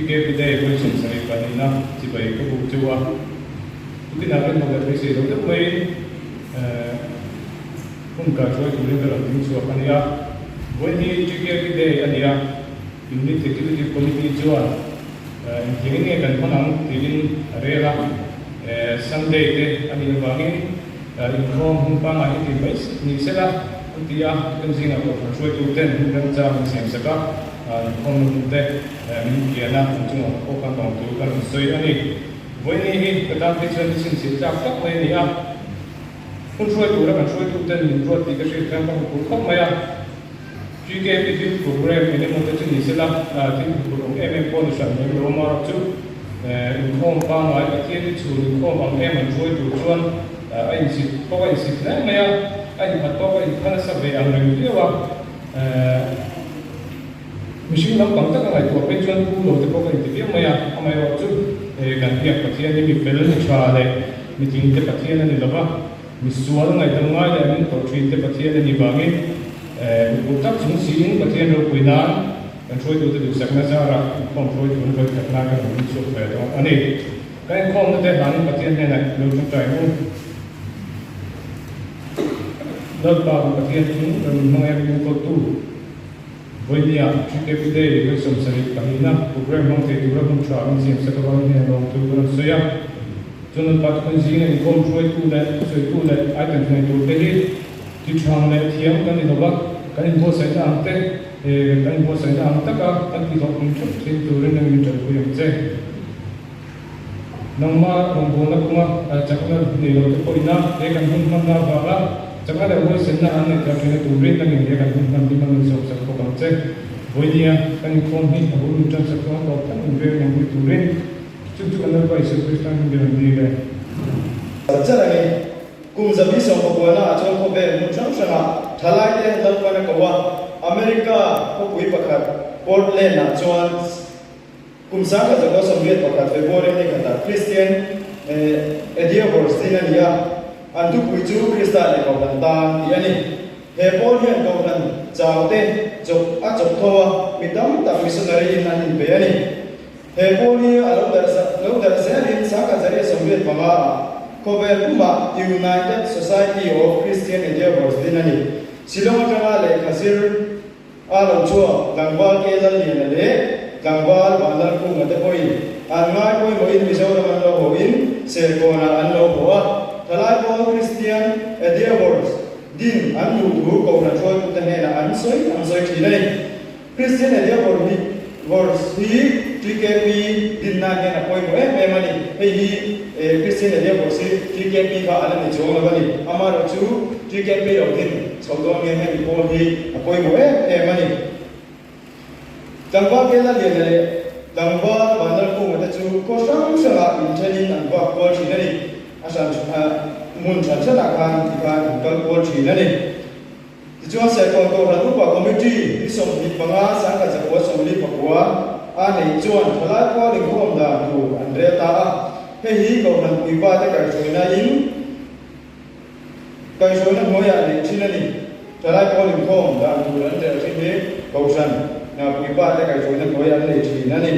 ke pide ko sin sai panina chi bai ko bu chuwa tu na kan ma ga se do mai ka choi tu le ra tin chu apania voi ni chi ke pide ania unit security committee chuwa ingin kan panang tilin rela Sunday te ani bangin inform humpa ngai ti mai ni sela tia kan singa ko choi tu ten kan cha sem saka inform te min kiana chu ko kan tong tu kan soi ani voi ni hi ka ti chen sin sin cha tak mai ni a kun choi tu ra kan choi tu ten min ro ti ka shi kan ko ko mai a GKP program ini mungkin jenis lah tim program MM pun sudah memang tu inform pangai ketiak itu inform pangai menjual tujuan INC pokok INC nah maya INC pokok INC kan sampai yang lain dia wah mesti nak bangsa kan itu apa tujuan pulau tu pokok INC dia maya maya tu kan dia ketiak ini film ni cakap meeting tu ketiak ni lepas misual ngai tengah dia ni tortuin tu ketiak ni bangin butak sung sing katian ro kuinan kan troi tu tu sakna sara kom troi tu ro katna kan ni so pe to ani kan kom te han katian ne na lo tu tai mu dot ba katian tu no em ko tu boinia chike pide ko som sari kamina program mong te tu ro kom tra ni sim sa ka ni lo tu ro so ya chun pat kan sing ni kom troi tu le so tu le ai kan ne tu pe hi ti chang le thiam kan ni no ba kan bo sai da ante kan bo sai da ante ka kan ti dok kum chuk sin tu ren nang chak ku yam che nang ma nang bo na kuma chakna ni lo ko ina e kan hun man na ba la chakna da bo sai na an ne ka ke tu ren nang ni kan hun man di man so sa ko kam che boinia kan khom hi abu lu chak sa ko kan ve nang tu ren chuk chuk an ba isa kristan ni ni ga Carane kum zabi song ko na achong ko be mu chang changa thalai te lam pa na kawa America ko pui pakhat Portland na chuan kum sa ka jago somviet pakhat February ni kata Christian Ediavor Sinania antu pui chu Krista le ko dan dan yani he Portland ko dan chaute jok a jok thowa midam ta missionary in an be yani he Portland alo dar sa din sa ka jare somviet pama Kober Kuma United Society of Christian Endeavors dinani Silong tanga le khasir along chua gangwal ke dal ni le gangwal bandar ku ngate koi angai koi moin mizoram an lo hoin se ko na an lo hoa thalai ko Christian Endeavors din an lu ru ko na choi ku te na an soi thilai Christian Endeavors ni words hi TKP din na ne na koi mo e mani hi Christian Endeavors TKP ka alam ni chong na bani amaro chu TKP ro din chawdong nge he ko hi koi mo e mani tangwa ke la le tangwa bandar ku ma chu ko sang sanga in thani an ba ko chi na ni asan mun chan chana kan kal ko chi na ni Tujuan saya kontrol dan lupa komiti di som di panga sangka jago som di Papua ane tujuan thalai ko lingkom da tu Andrea ta hehi ko nan iba ta kai soina in kai soina moya ni chinani thalai ko lingkom da tu Andrea chini kausan na iba ta kai soina moya ni chinani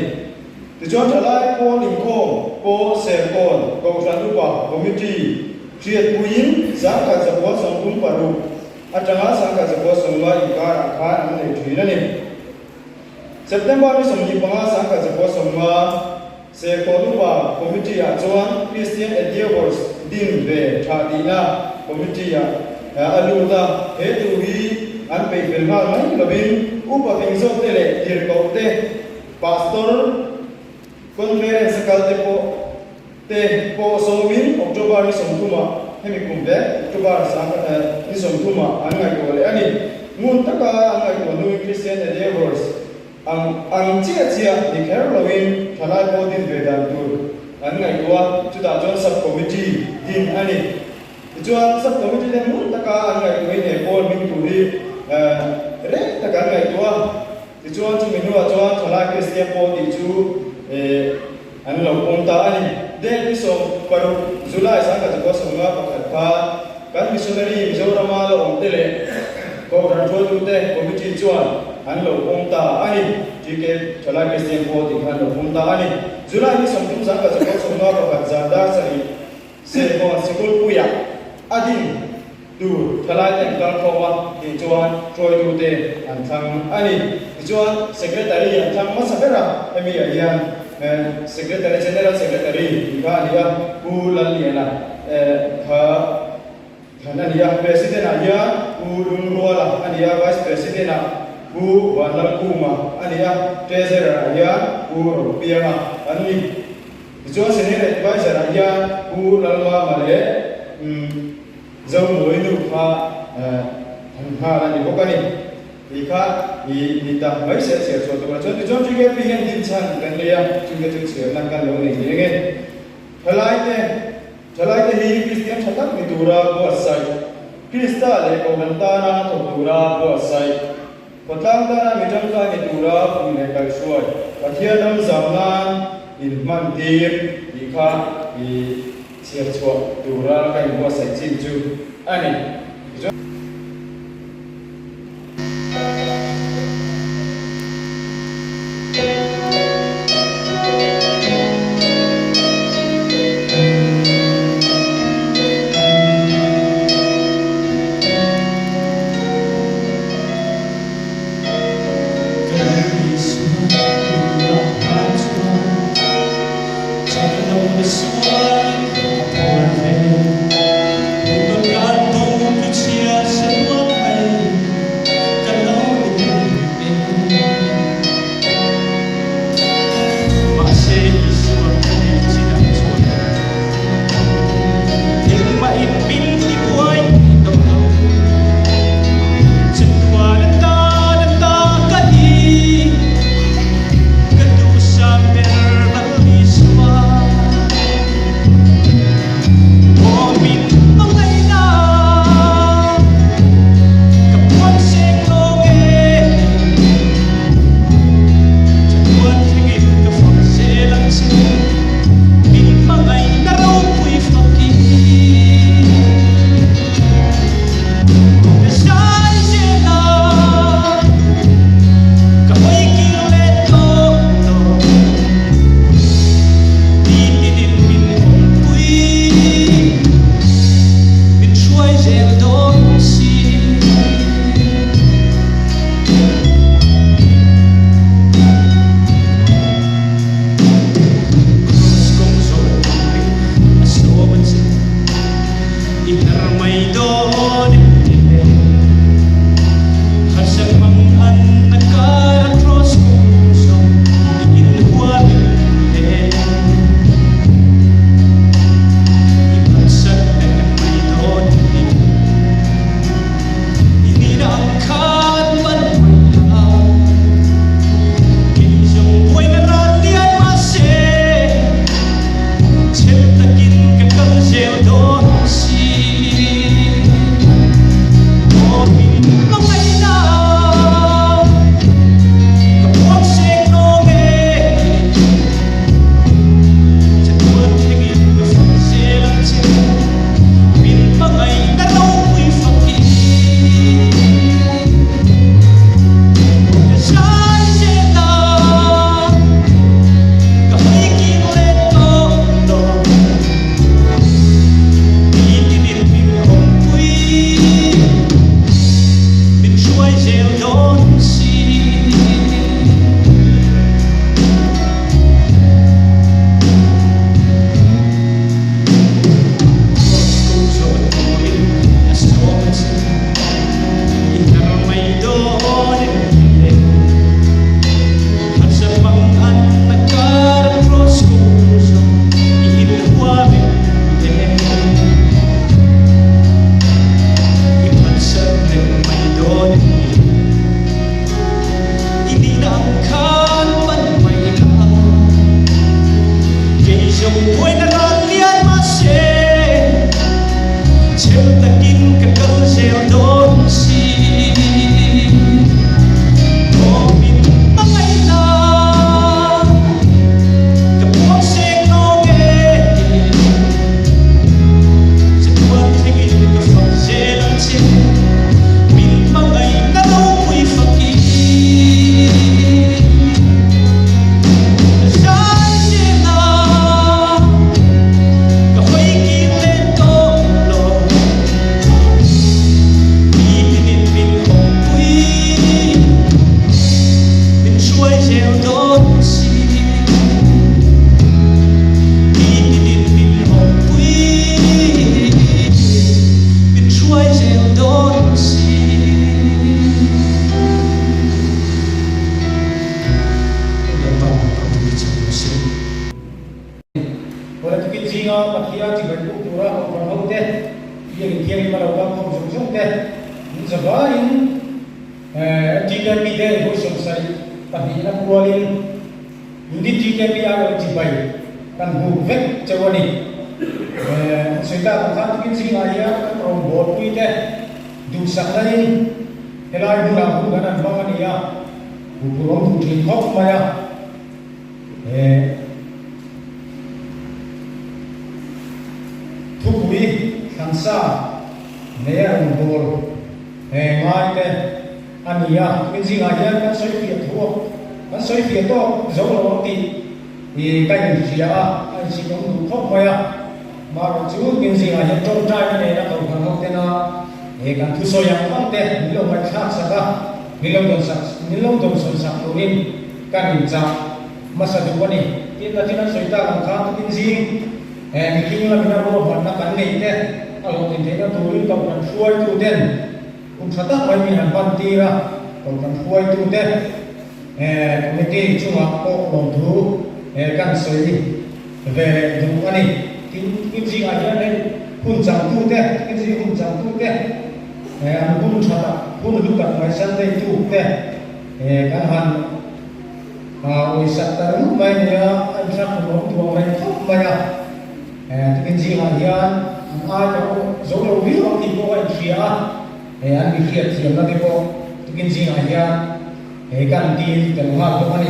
tujuan thalai ko lingkom ko sekon kausan lupa komiti triat puin sangka jago som pun paru Atanga sangka jago somla ikar akar ane chinani September ni somji panga sangka jago somla se kodupa komiti ya chuan Christian Endeavors din ve thadina komiti ya aluda he tu hi an pe filma mai lovin upa kingso tele dir kote pastor conference kalte po sowin October ni somtuma hemi kumbe October sangka ni somtuma angai ko le ani mun taka angai ko nu Christian Endeavors ang chia ni Caroline thalai ko din vedan tur an ngai ko chuda jon sub committee din ani chuan sub committee le mun taka an ngai ko ne pol min tu ri re taka ngai ko chuan chu menu chuan thalai Christian po ti chu an lo pon ta ani de ni so paru July sa ka ko so nga pakhat pa kan missionary Mizoram lo on tele ko ran chu te committee chuan an lo pon ta ani jike chalai Christian ko ti khan lo punta ani July ni somtum sang ka chakot songa ka kazanda sari se ko sikul puya adin du chalai tem kal khowa ti chuan troi du te an thang ani chuan secretary an thang ma sabera emi alian secretary general secretary ka ania bulan liana ania president ania ulung ruala ania vice president bu wanal kuma ania treasurer ania bu piama ani jo senior advisor ania bu lalwa male zau moinu kha ha ni bokani ika ni ta mai se so to jo jo ge pi hen din chan kan le ya chu ge chu se nan kan lo ni nge chalai te hi Christian chatak ni tura bo asai Krista le ko mantana to tura bo asai patang ta mi jang ka ni tura pu ne kai suai pathia dam zamnan in man tim ika i sia chwa tura kai bo asai chin chu ani te yang thiang ma lo ka khom sung te zawa in TKP te ho sung sai pahina kualin ini TKP a ji bai kan hu vek chawani sehingga kan kin sing aya kan bot pi te du saklain helai bu ra bu kan ba ni ya bu rom tu thin khop ma ya thukui khansa neya bor mai te ania kin sing aya kan soi pi thu kan soi pi to zo lo ti kai ni sia ai si ko du khop ma ya mà chú kiến gì là hiện trong trai này là tổng hợp thế nào để cả thu soi yang không thế ni long mai khác sao cả ni long đồng sơn sắc luôn in cái hình dạng mà sao được vậy thì là chỉ là soi ta làm khác kiến gì mình khi là mình làm một hoạt động này thế ở lúc như thế là tôi liên tục làm xuôi tu tên cũng sát tắc với mình làm văn ti ra còn làm xuôi tu tên mình đi chung học có đồng thu căn soi về đúng cái này cái gì anh ấy hun chẳng tu thế cái gì hun chẳng tu thế hun chả hun lúc cần phải sang đây tu thế cái hàng ôi sát ta lúc mai nhá anh sát không tu mai không mai cái gì anh ai đó giống như ví dụ thì có anh kia anh bị kia thì nó thì có cái gì anh cái đi cái hoa của anh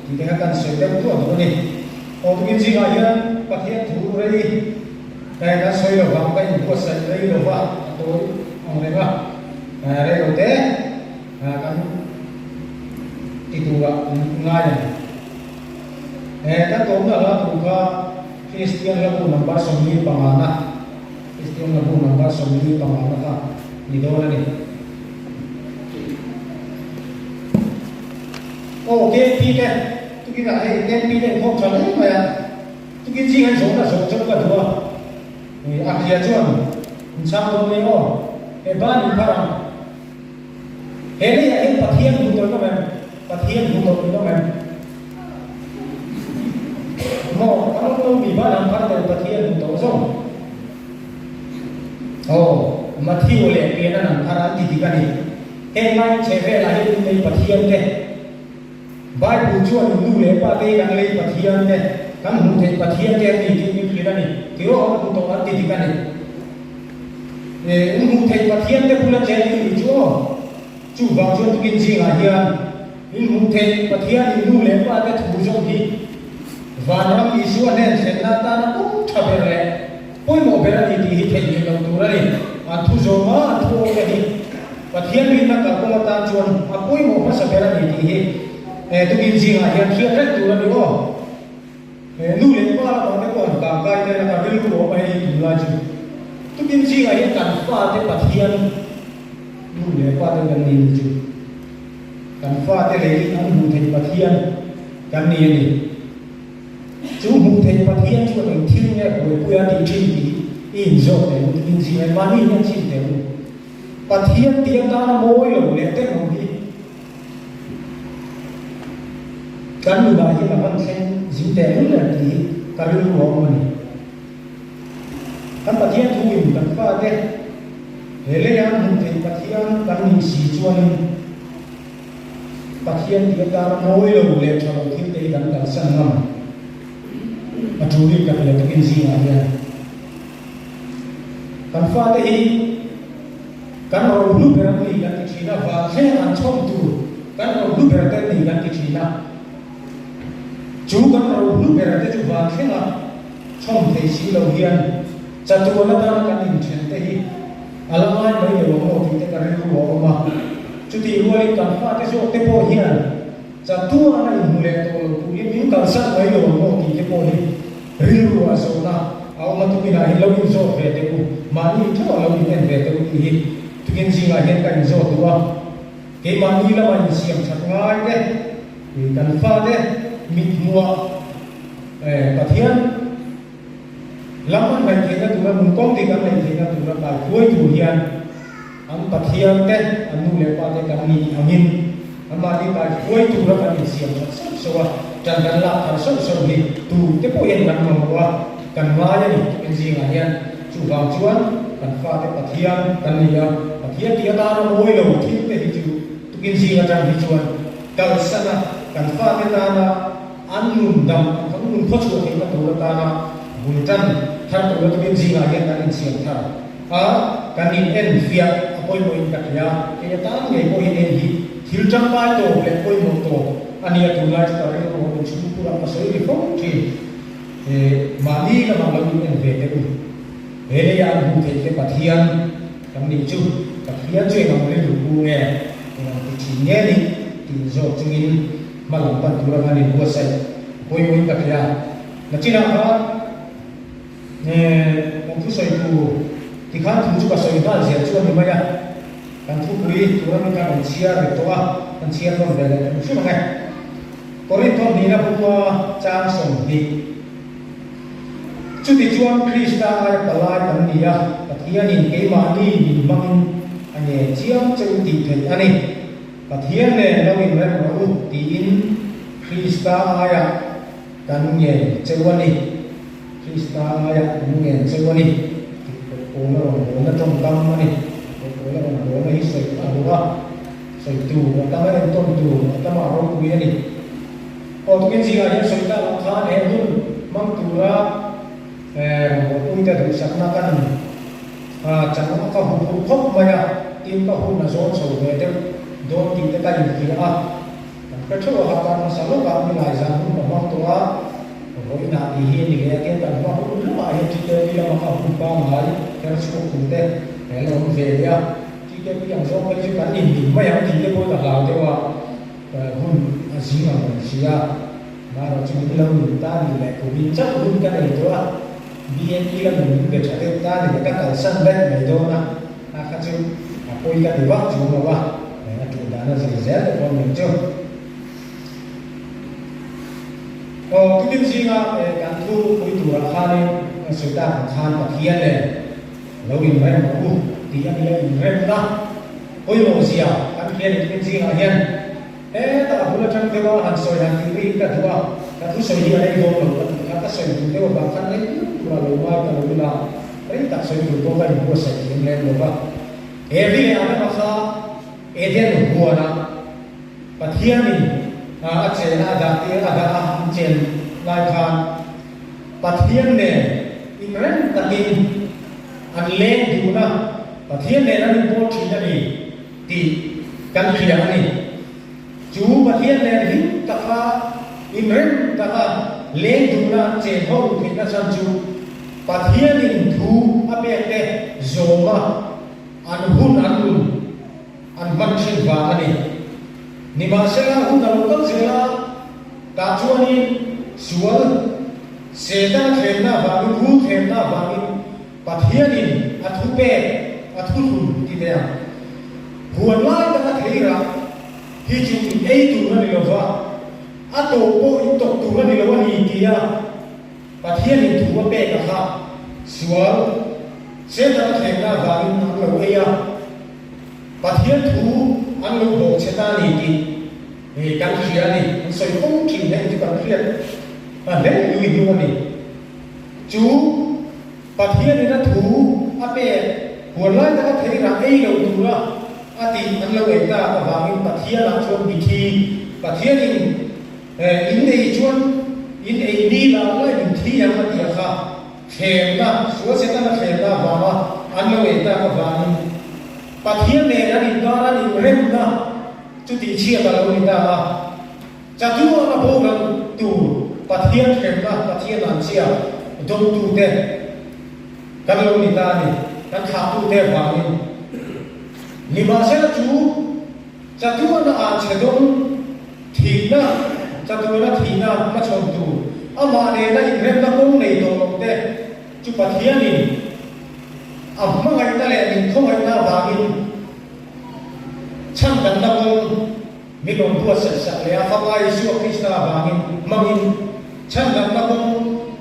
thì cái cần sửa cái tu của anh cái gì anh phát hiện thủ đây cái nó xoay đầu vào cái của sợi đây đầu vào tối ông này vào đây đầu té cái itu ngay này các tốm là tụi ca Christian là pun nampak somni pangana Christian là pun nampak somni pangana ka di dona ni okay ठीक है tu kita cái pide không trả lời mà tu cái gì anh sống là sống trong cái đó akhirnya cuman sama memo ban parang hele ya in pathian buto no men pathian buto no men mo kalau to mi ban par da pathian buto zo mathi ole pena nan paran di digani he mai cheve la he ni pathian te bai bu chuan nu le pa te kan le pathian te kan hu te pathian te ni ni Kiro orang untuk arti di kana. Ilmu thầy pathian te pula cheli jo. Chu bang jo tukin jing ahian. Ilmu thầy pathian ilmu le pa te thu jo hi. Vanam isu ane senna ta na ko thabere. Poi mo bera ni hi thei ni lo tu ra ni. A thu jo ma thu ke ni. Pathian ni na ka ko ta chuan a poi mo pa sa bera ni hi. Tukin jing ahian khia re tu ra ni ho. Nu le pa la ne kon ka kai te na ka bil ko ai la ji tu kin ji ai kan fa te pathian nu le pa te kan ni ji kan fa te le an hu te pathian kan ni ni chu hu te pathian chu den thil ne ko pu ya ti chi in zo te tu kin ji ai ma ni ne chi te pathian ti ta na moi lo le te mo ni kan nu ba ji la man sen Zinte ni là gì cả lũ họ mình kan pathian thu im kan fa te hele yang mun te pathian kan ni si chuan pathian dia ta moi lo le chalo thi te kan ta san ngam aturi ka le takin si ya kan fa te hi kan ro lu ber ni kan ti china va he an chom tu kan ro lu ber te ni kan ti china chú kan ro lu ber te chu va khenga chom te si lo hian cha tu na ta kan in chen te hi alamai mai lo mo ti te kan ru wo ma chu ti ruai kan fa te so te po hian cha tu ana in le to tu in kan sa mai lo mo ti te po hi ri ru a so na aw ma tu ki na hi lo in so ve te ku ma ni tho lo in en ve te ku hi tu kin jing a hen kan zo tu wa ke ma ni la ma ni siam chat ngai te kan fa te mit mua pathian laman mai thena tu mun kong ti kan mai thena tu ra ba koi tu hian am pathian te anu le pa te kan ni angin ama ni ba koi tu ra kan siam so wa dan la kan so ni tu te po yen kan mo wa kan ma ya ni kan ji nga hian chu wang chuan kan fa te pathian kan nia pathian ti ata na moi lo thil te hi chu tukin zinga tang hi chuan kal sana kan fa te ta na an lum dam kan lum pho chu ke na to ta na bul tan thar to tukin zinga hian kan in siam thar a kan in en fia apoi mo in katya ke ta nge ko hin en hi thil tang pai to le poi mo to ania tu lai ta re ko mo chu pura ma soi ri phong thi mani la ma lo in ve te ku hele ya bu the te pathian kam ni chu pathian chue ngam le lu bu nge ngam ti chi nge ni ti zo chungin malam pan tu ra ni bu sai poi mo in katya na china ha kan tu soi tu ti khan tu chu ka soi ta zia chu ni ma ya kan tu pui tu ra ni ka kan chia re to a kan chia ron ve le chu ma ngai korin thon ni na bu wa chang som ni chu ti chuan krista ai palai kan nia pathian in ke ma ni ni mangin ane chiam cheu ti the ani pathian le lo in re ro ti in krista aya kan nge cheu ani krista aya kan nge cheu ani ko na trong tam ani ko na ro na hi sai ta ro sai tu ta ma en ton tu ta ma ro ku ani o tu ken ji ga ya sai ta kha ne dun mang tu ra pui ta du sak na kan chang ka hu khop ma ya tin ka hu na zon so ve te don ti te ka ni ki a ka tho ha ka na sa lo ka ni lai za hu ma tu a ro ina ni hi ni ge ke ta ma hu lu ma he ti te ni la ma ka hu ba ma ai ka chu ku te he lo ve ya ti ke pi yang zo ka ju ka ni ni ma ya ti ke ko ta la te wa hun a zi ma ma si ya ma ro chi ni lo ni ta ni le ko bi cha hun ka ni to a BNI là mình về trả tiền ta thì các cái sân bên này đâu na các chú coi cái điều bác chú mà ba để chúng ta nó dễ dễ được con mình chưa cái điều gì màการthu cuối tuổi khai sự ta khai và kia này lâu in mấy mà u thì anh ấy in mấy ta cuối một gì à các kia thì cái gì là hiện ta hôm nay trong cái đó hàng soi hàng TV cái thứ soi gì ở đây gồm là các soi chúng tôi bảo khăn đấy kalau mau kalau bila, ini tak saya jumpa kan buat saya yang lain lupa. Every ada masa, edian buat na, pathian ni, aceh ada ancen laikan, pathian ni, ingren takin, anlen di mana, pathian ni nanti buat cerita ni, di kan kerja ni, ju pathian ni taka, ingren taka, len di mana cehau kita sanju. Pathian in thu apek te zoma an hun an man shin va ani ni ma sela hun da lokal zela ta chuani sual seda themna va ni thu themna va ni pathian in athu pe athu hun ti te huan lai ta theira hi chu ei tu na ni lo va ato po in tok tu na ni lo ni ti ya pathian in thu pe ka ha sual seda themna va ni an lo eya pathian thu an lo bo cheta ni ti kan khia ni soi phong thi ne ti kan khia le yu yu ni chu pathian ni na thu ape huan lai ta thei ra ei lo tu ra ati an lo ei ta ka va ni pathian la chon bi thi pathian in nei chuan in ei ni la lai in thi ya ma ti kha khem na suwa se ta na khem na va ma an lo ei ta ka va ni pathian ne ra ni da ra ni rem na chu ti chia ta lo ni ta ma cha tu na bo na tu pathian khem na pathian an chia dong tu te kan lo ni ta ni kan tha tu te va ni ni ma se chu cha tu na a che dong thi na cha tu na thi na ma chon tu ama ne na in rem na kong nei to lo te chu pathian ni amma ngai ta le ni khong ngai na va ni chang dan na kong mi long bua sa sa le a fa ai su krista va ni mangin chang dan na kong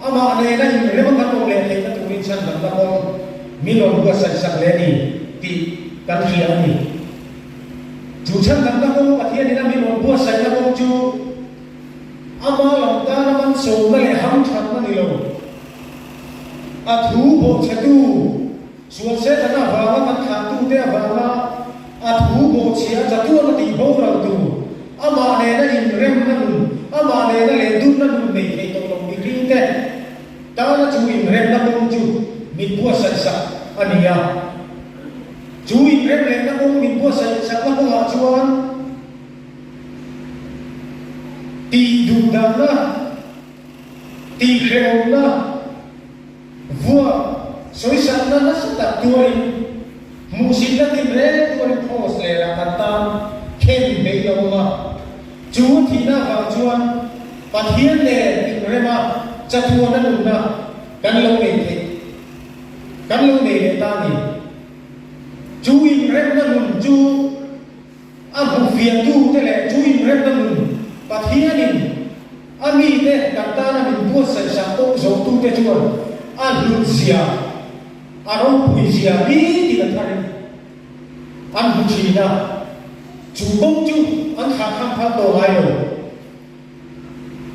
ama ne na in rem na kong le te na tu ni chang dan na kong mi long bua sa sa le ni ti kan khia ni chu chang dan na kong pathian ni na mi long bua sa na kong chu ama long ta na man so na le ham chan na ni lo a thu bo chatu suan se na wa ma kha tu te wa a thu bo chia cha tu na ti bo ra tu ama ne na in rem na nu ama ne na le dun na nu nei nei to mi ri te ta na chu in rem na bom chu min bua sa sa ania chu in rem le na bom min bua sa sa na ko ha chuan ti du da na ti kheo na vua soi sa na sa ta tuai mu sin na ti re tuai pos le la ta ta khen be lo ma chú thì na vào chuan và thiên đề thì người mà chặt thua nó đúng na căn lâu này thì căn lâu này để ta thì chú in rep nó đúng chú ăn một việc chú thế này chú in rep nó đúng và thiên thì ami thế cả ta là mình mua sản sản tốt giống tu thế chuan ăn lụt xìa ăn ông bùi xìa đi thì là thay ăn một gì na chú công chú ăn khá khám phá tổ lại rồi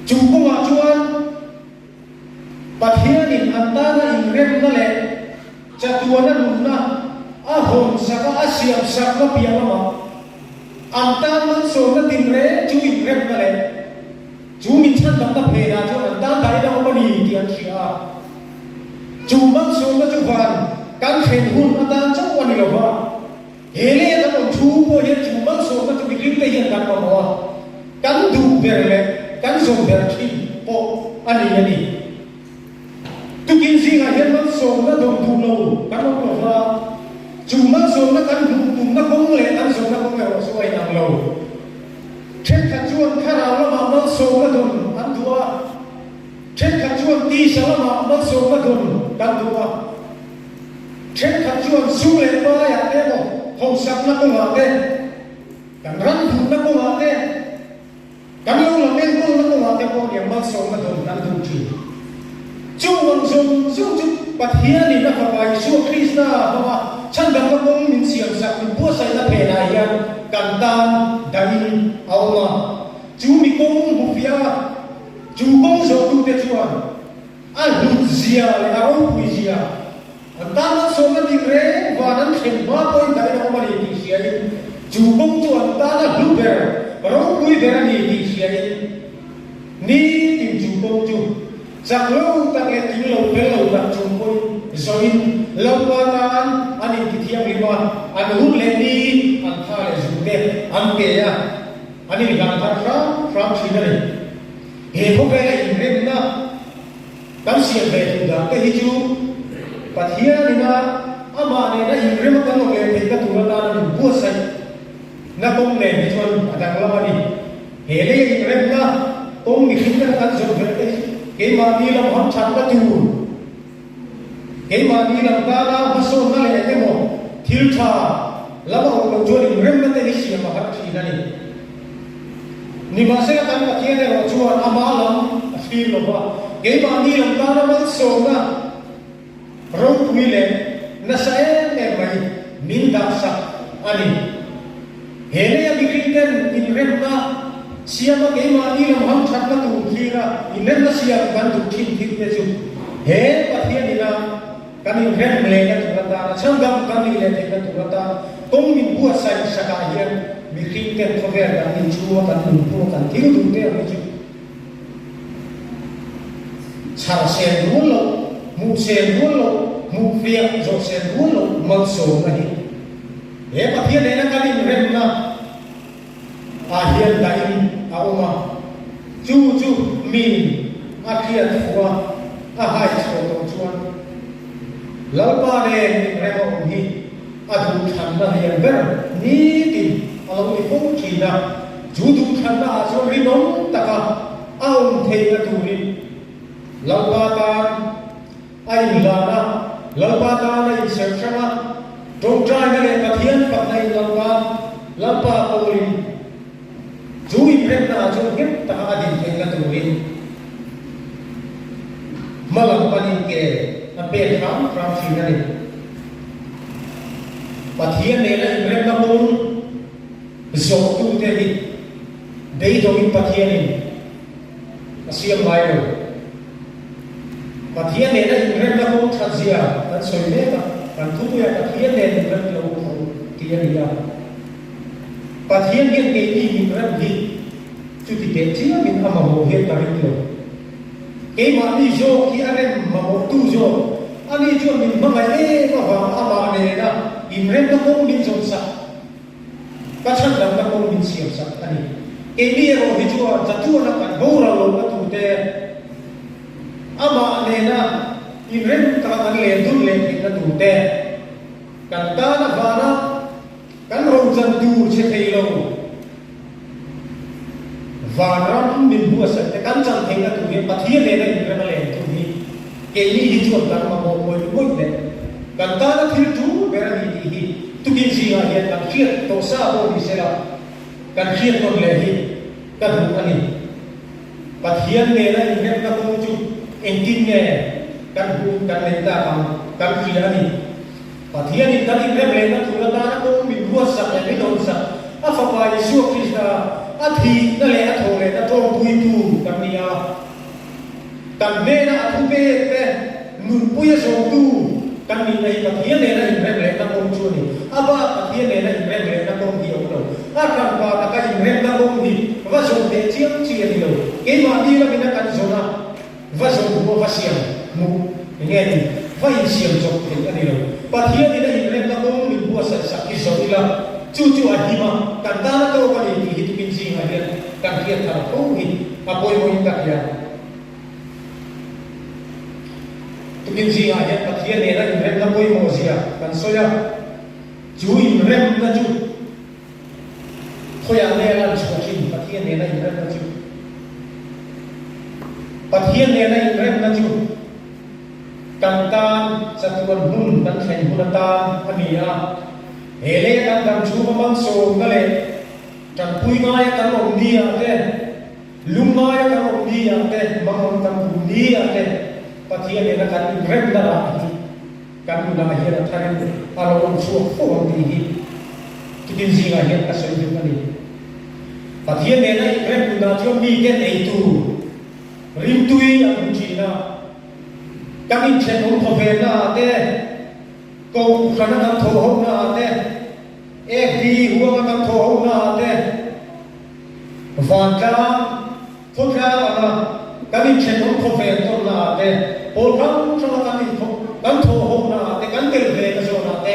chú công ạ chú ăn bạch hiên in ăn ta na in rem na lệ cha tu na lùn na a hồn sa ka a siam sa ka pia ma ăn ta man so na tin re chú in rem na lệ chú min chan dam ta phe na chú ăn ta dai da ma ni ti an chia chú man so na chú van kan khen hun ta cha wa ni lo ba hele ta kon thu bo ye chu mang so ma tu bi te yen kan ma kan du ber le kan so ber thi po ani tu kin si ga yen mang so na dom du lo kan lo fa chu mang so na kan du na kong le kan so na kong le so ai nang lo chen kha chuan kha ra lo ma mang so na dom an dua chen kha chuan ti sa lo ma mang so na dom kan dua chen kha chuan su le ba ya te mo hồng sắc nó cũng ngọt đấy, càng rắn thun nó cũng ngọt đấy, càng lâu là men nó cũng ngọt đấy, con điểm bao số nó đồng năng đồng chỉ, chú hoàng dung chú bát hiền thì nó phải bài số Krishna, mà chân đầm nó cũng mình xiềng sắc mình bua say nó bề này ya, càng tan đại ao mà, chú mi công một phía, chú công số tu thế chuan, anh lụt zia là áo quỳ zia. Ta nó số nó đi rẽ và nó khen ba tôi thấy nó mà đi xia đi chủ công chuan ta nó lúc bè và nó cúi bè đi xia đi ní tìm chủ công chu rằng lâu ta nghe tiếng lâu bè lâu đặt chủ công rồi lâu qua ta anh đi thiêng đi qua anh hút lên đi anh tha lại dùng đẹp anh kể à anh đi làm thật ra chỉ này hệ không phải là in rem na tam xia về thì đã cái gì chú bát hiền thì na ama ne na in rem kan lo le te ka tu na na bu sai na kong ne ni chuan adang la ni hele in rem na kong mi khin ka kan zo ver te ke ma ni lam ham chan ka tu ke ma ni lam ka na ba so na le te mo thil tha la ba lo jo in rem na te ni si ma har thi na ni ma se kan ka thian ne ro chuan ama lam a fil lo ba ke ma ni lam ka na ma so na rong kuile na sa mai min da sa ani hele ya bikriten in rem na siama ke ma ni lam ham chat na tu khira in rem na sia kan tu thin thin te chu he pathian ni na kan in rem le na tu ta na changam kan ni le te na tu ta tong min bua sai sa ka hian bikriten khover da in chu kan tu pu kan thil tu te ni chu char sen ru lo mu sen ru lo mu việc rồi sẽ muốn lộ mật số này, để mà thiên này nó cái gì rem na, hiện đại mà, chú mình, kia thua, hai số đồng chuan, lâu ba này rem ông hi, đủ thằng là hiện ver, ní tìm, ông đi phong kỳ na, chú đủ thằng là cho ri nóng ta cả, ông thầy là đủ đi, lâu ba ta, ai là na lâu ba ta này sẽ ra trong trai này là thiên phật này lâu ba tôi chú ý biết là chú biết ta đi theo cái tụi mình mà làm ba đi kề là bên khám phi này và thiên này là biết là bốn dấu tu thế đi đây tôi biết ba thiên này là siêu mai rồi Pathian ne na in rem na ko thazia kan soile kan thu ya pathian ne rem lo ko tia dia pathian gen ke ni min rem hi chu ti te chi min ama mo he ta ri lo ke ma ni jo ki arem ma mo tu jo ani jo min ma mai e ma va ama ne na in rem na ko min jo sa ka chan lam na ko min siam sa ani ke ni ro hi jo za tu na kan bo ra lo na tu te ama ne na in rem ta kan le dun le na tu te kan ta na va na kan ro jan tu che thei lo va ram min bu sa te kan chan thei na tu he pathian ne na in rem le tu hi ke ni hi chu kan ma mo mo mo le kan ta na thil tu be ra ni hi tu kin ji ha ya kan khiat to sa bo ni se la kan khiat ton le hi kan hu ani pathian ne na in rem na ko chu engkin ne kan hu kan le ta kan khiat ani pathian in kan in rem le na tu la ta na ko min bu sa ya ni don sa a fa pa Yesu Krista a thi na le a tho le na to pui tu kan ni a kan ne na a thu pe pe nun pui so tu kan ni nei pathian ne na in rem le na ko chu ni aba pathian ne na in rem le na ko hi o lo a kan pa ta ka in rem na ko ni va so te chiam chi ni lo ke ma di la min kan so na va so bu va siam mu nge ni va in siam so te ni lo pathian ne na in rem na ko ni bu sa sa ki so ila chu chu a hi ma kan ta na ko ka ni hi tu kin ji ha ya kan kia tha ko ni apoi mo in ta ya tu kin ji ha ya pathian ne na in rem na poi mo sia kan so ya chu in rem na chu khoya ne la chu kin pathian ne na in rem na chu pathian ne na in rem na chu kan tan sa tuan hun kan thai hun ta ania hele kan dam chu ma mang so na le kan pui nga ya kan rom dia te lung nga ya kan rom dia te mang kan rom dia te pathian ne na kan rem na ra kan na hi ra tharin alo rom chu ko ti hi tin ji nga ya ka so ju ni pathian ne na rem na chu mi ke nei tu rim tui ang chi na kan in chen rom tho ve na te ko khana kan tho ho na te ek di huwa kan tho ho na te van ka phot ra na kan in chen rom tho ve to na te pol kan cho kan tho ho na te kan tel ve ka so na te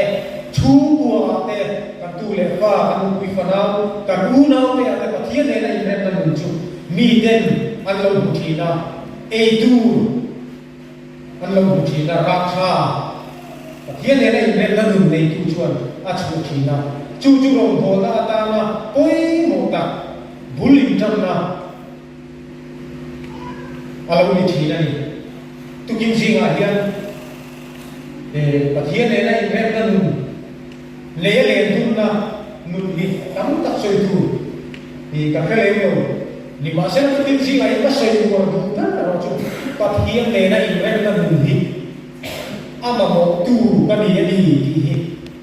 chu wa te kan tu le fa kan ui fa na kan u na te ate pathian ne na in rem na mun chu mi den an lo ki na e tu an lo ki na ra kha pathian ne na in rem na nun nei tu chuan a chu ki na chu chu rong ho ta ta na poi mo ta bulim tam na alo ni thi na ni tu kim ji nga hian pathian ne na in rem na nun le le dun na nun ni tam tak soi tu ni ka khale yo ni ma sen tu kim ji nga ka soi tu ro ta ro chu pathian ne na in rem na nun hi ama mo tu ka ni ya ni ki hi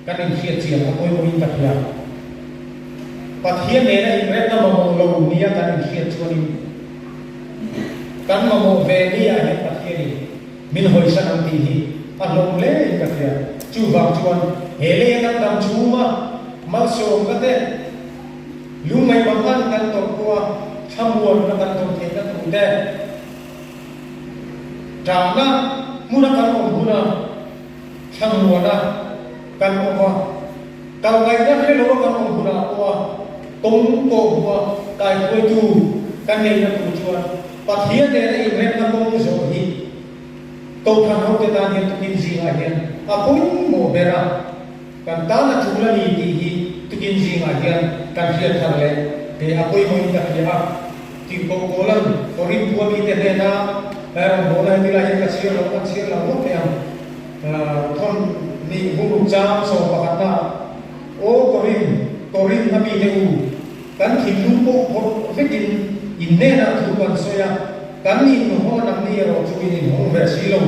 ka ni khiat chi ka koi mo in ta ya pathian ne na in rem na mo lo ni ya ka ni khiat chu ni kan mo ve ni ya ni pathian ni min hoi san ang ti hi a long le ka ya chu ba chuan hele kan dam chu ma ma so ka te lu mai bang an kan to ko thamuan na kan to the ka tu de jana muna kan om muna thamuan na kan ko ka ngai na he lo kan om muna ko tong ko ko kai ko tu kan nei na tu chuan pathian ne na in rem na ko zo hi to than ho te ta ni tu kin ji ha hian a pui mo bera kan ta na chula ni ti hi tu kin ji ha hian kan hian thar le te a pui mo ni ta ya ti ko ko lan ko rin pu mi te ne na mo na ni la hian ka sir la mo te am thon ni bu cha so pa ka na o ko rin na mi te u kan thim lu po ko vekin in ne na tu kan so ya kan ni no ho nam ni ro chu ni ho ve si lo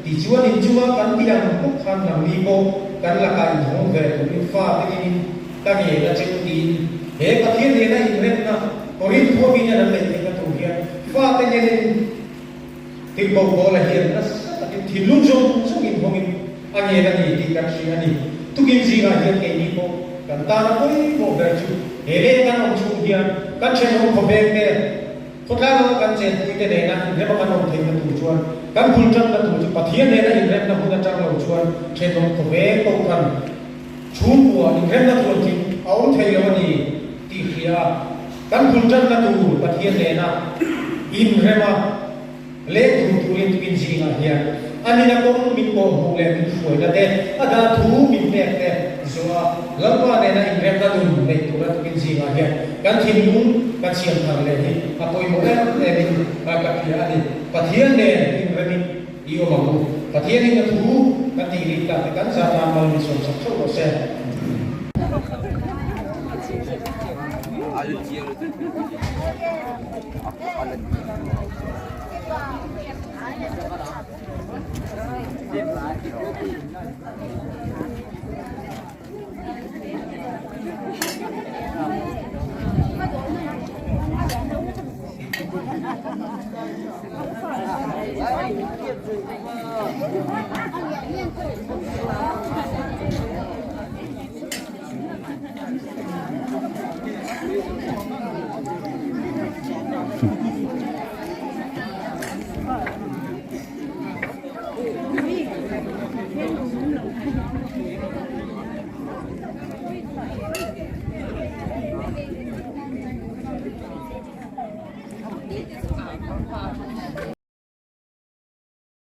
ti chuan in chuma kan tiang ko khan nam ni ko kan la kai ho ve tu ni fa ti ni ta nge la che ti he pathian ne na in rem na ko rin tho bi na le te ka tu hian fa te ne ti ko la hian na sa thì luôn dùng trong hình phong anh ấy là gì thì các chị anh ấy tu kiến gì là hiện cái gì cô cần ta là કોઈ bộ về chú để lên các ông chú kia các trên ông không về cái tốt ra nó các trên cái này là nếu mà các ông thấy là thủ chuan các quân trăng là thủ chuan và thiên này là hình là quân trăng là thủ chuan trên ông không về câu cần chú của hình là thủ thì ông thấy là gì thì kia các quân trăng là thủ và thiên này là in mà lệ thủ lên tu kiến gì là hiện anh ấy là con mình có hồ lệ mình phổi là thế, ada thu mình đẹp thế, rồi lần qua này là anh em ta dùng để tụi nó cái gì mà hiện, cái thiên muốn cái xiên thằng này thì, à tôi muốn em này mình cái kia đi, cái thiên này mình yêu mà muốn, cái thiên này là thu, cái tiền đi cả cái giá trị mà mình sống sắp sửa sẽ.